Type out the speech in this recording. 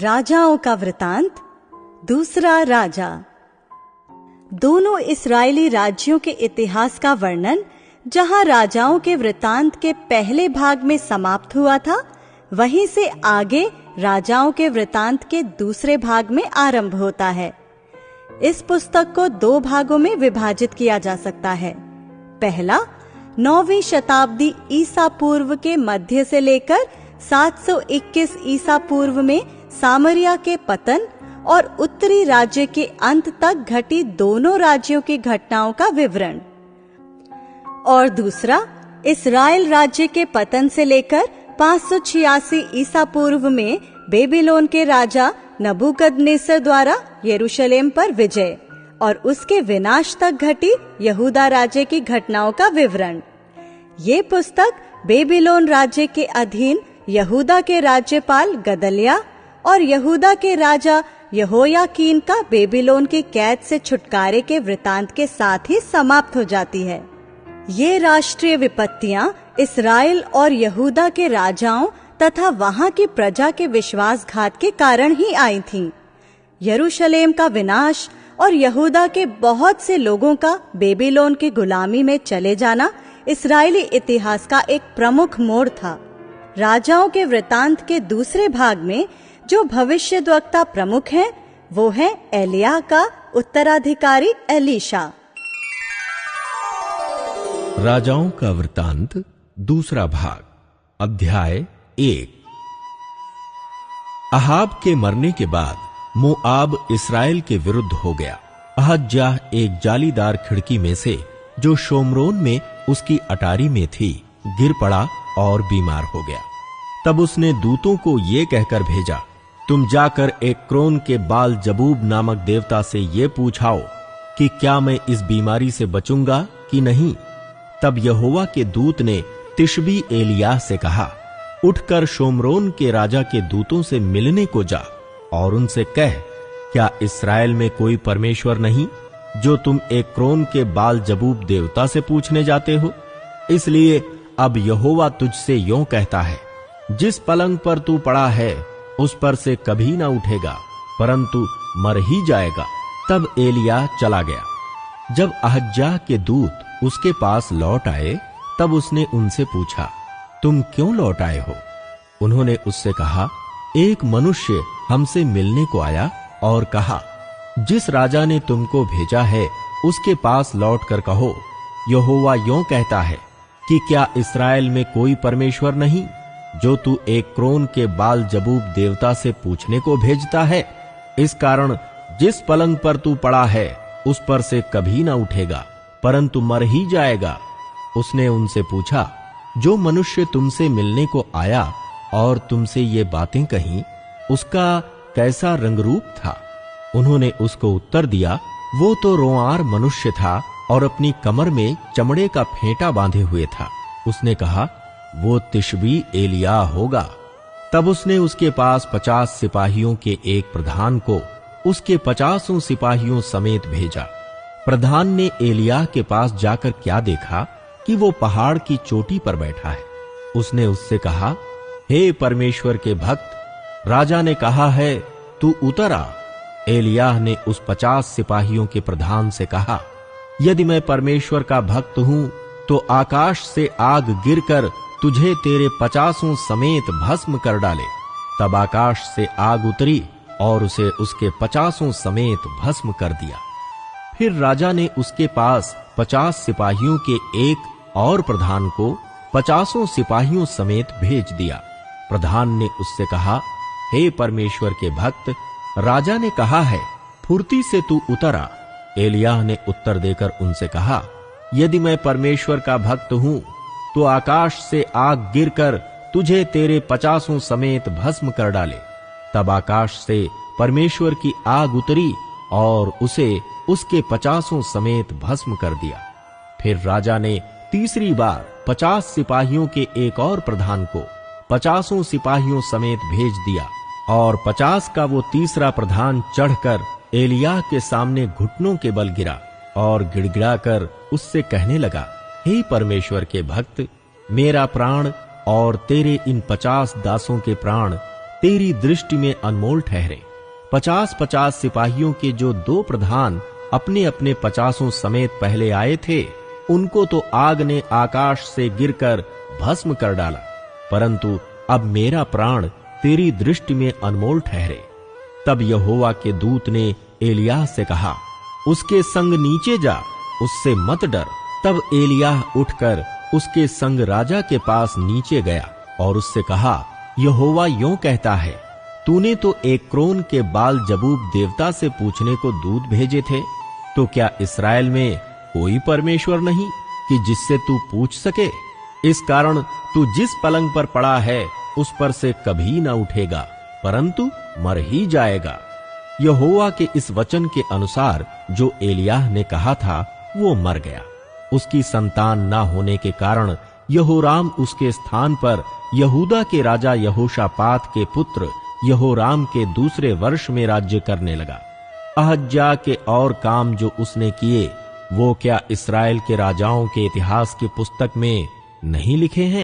राजाओं का वृतांत, दूसरा राजा। दोनों इस्राएली राज्यों के इतिहास का वर्णन जहां राजाओं के वृतांत के पहले भाग में समाप्त हुआ था, वहीं से आगे राजाओं के वृतांत के दूसरे भाग में आरंभ होता है। इस पुस्तक को 2 भागों में विभाजित किया जा सकता है। पहला, 9वीं शताब्दी ईसा पूर्व के मध्य से लेकर 721 ईसा पूर्व में सामरिया के पतन और उत्तरी राज्य के अंत तक घटी दोनों राज्यों की घटनाओं का विवरण। और दूसरा, इस्राएल राज्य के पतन से लेकर 586 ईसा पूर्व में बेबीलोन के राजा नबूकदनेस्सर द्वारा यरूशलेम पर विजय और उसके विनाश तक घटी यहूदा राज्य की घटनाओं का विवरण। ये पुस्तक बेबीलोन राज्य के अधीन यहूदा के राज्यपाल गदल्याह और यहूदा के राजा यहोयाकीन का बेबीलोन की कैद से छुटकारे के वृतांत के साथ ही समाप्त हो जाती है। ये राष्ट्रीय विपत्तियां इस्राएल और यहूदा के राजाओं तथा वहां की प्रजा के विश्वासघात के कारण ही आई थीं। यरूशलेम का विनाश और यहूदा के बहुत से लोगों का बेबीलोन की गुलामी में चले जाना इस्राएली इतिहास का एक प्रमुख मोड़ था। राजाओं के वृतांत के दूसरे भाग में जो भविष्यद्वक्ता प्रमुख हैं, वो है एलिय्याह का उत्तराधिकारी एलीशा। राजाओं का वृतांत, दूसरा भाग, अध्याय 1। अहाब के मरने के बाद मोआब इस्राएल के विरुद्ध हो गया। अहज्याह एक जालीदार खिड़की में से जो शोमरोन में उसकी अटारी में थी गिर पड़ा और बीमार हो गया। तब उसने दूतों को ये कहकर भेजा, तुम जाकर एक्रोन के बाल जबूब नामक देवता से ये पूछाओ कि क्या मैं इस बीमारी से बचूंगा कि नहीं। तब यहोवा के दूत ने तिशबी एलिय्याह से कहा, उठकर शोमरोन के राजा के दूतों से मिलने को जा और उनसे कह, क्या इस्राएल में कोई परमेश्वर नहीं जो तुम एक्रोन के बाल जबूब देवता से पूछने जाते हो। इसलिए अब यहोवा तुझसे यों कहता है, जिस पलंग पर तू पड़ा है उस पर से कभी ना उठेगा, परंतु मर ही जाएगा। तब एलिय्याह चला गया। जब अहज्याह के दूत उसके पास लौट आए, तब उसने उनसे पूछा, तुम क्यों लौट आए हो? उन्होंने उससे कहा, एक मनुष्य हमसे मिलने को आया और कहा, जिस राजा ने तुमको भेजा है उसके पास लौटकर कहो, यहोवा यों कहता है कि क्या इस्राएल में कोई परमेश्वर नहीं जो तू एक्रोन के बाल जबूब देवता से पूछने को भेजता है। इस कारण जिस पलंग पर तू पड़ा है उस पर से कभी ना उठेगा, परंतु मर ही जाएगा। उसने उनसे पूछा, जो मनुष्य तुमसे मिलने को आया और तुमसे ये बातें कहीं, उसका कैसा रंगरूप था? उन्होंने उसको उत्तर दिया, वो तो रोंआर मनुष्य था और अपनी कमर में चमड़े का फेंटा बांधे हुए था। उसने कहा, वो तिशबी एलिय्याह होगा। तब उसने उसके पास 50 सिपाहियों के एक प्रधान को उसके 50 सिपाहियों समेत भेजा। प्रधान ने एलिय्याह के पास जाकर क्या देखा कि वो पहाड़ की चोटी पर बैठा है। उसने उससे कहा, हे परमेश्वर के भक्त, राजा ने कहा है तू उतर आ। एलिय्याह ने उस 50 सिपाहियों के प्रधान से कहा, यदि मैं परमेश्वर का भक्त हूं तो आकाश से आग गिरकर तुझे तेरे 50 समेत भस्म कर डाले। तब आकाश से आग उतरी और उसे उसके 50 समेत भस्म कर दिया। फिर राजा ने उसके पास 50 सिपाहियों के एक और प्रधान को 50 सिपाहियों समेत भेज दिया। प्रधान ने उससे कहा, हे परमेश्वर के भक्त, राजा ने कहा है फुर्ती से तू उतर आ। एलिय्याह ने उत्तर देकर उनसे कहा, यदि मैं परमेश्वर का भक्त हूं तो आकाश से आग गिरकर तुझे तेरे 50 समेत भस्म कर डाले। तब आकाश से परमेश्वर की आग उतरी और उसे उसके 50 समेत भस्म कर दिया। फिर राजा ने तीसरी बार 50 सिपाहियों के एक और प्रधान को 50 सिपाहियों समेत भेज दिया और 50 का वो तीसरा प्रधान चढ़कर एलिय्याह के सामने घुटनों के बल गिरा और गिड़गिड़ाकर उससे कहने लगा, हे परमेश्वर के भक्त, मेरा प्राण और तेरे इन 50 दासों के प्राण तेरी दृष्टि में अनमोल ठहरे। 50-50 सिपाहियों के जो 2 प्रधान अपने अपने 50 समेत पहले आए थे, उनको तो आग ने आकाश से गिरकर भस्म कर डाला, परंतु अब मेरा प्राण तेरी दृष्टि में अनमोल ठहरे। तब यहोवा के दूत ने एलिय्याह से कहा, उसके संग नीचे जा, उससे मत डर। तब एलिय्याह उठकर उसके संग राजा के पास नीचे गया और उससे कहा, यहोवा यों कहता है, तूने तो एक्रोन के बाल जबूब देवता से पूछने को दूत भेजे थे, तो क्या इस्राएल में कोई परमेश्वर नहीं कि जिससे तू पूछ सके? इस कारण तू जिस पलंग पर पड़ा है उस पर से कभी न उठेगा, परंतु मर ही जाएगा। यहोवा के इस वचन के अनुसार जो एलिय्याह ने कहा था वो मर गया। उसकी संतान न होने के कारण यहोराम उसके स्थान पर यहूदा के राजा यहोशापात के पुत्र यहोराम के दूसरे वर्ष में राज्य करने लगा। अहज्याह के और काम जो उसने किए, वो क्या इस्राएल के राजाओं के इतिहास की पुस्तक में नहीं लिखे हैं?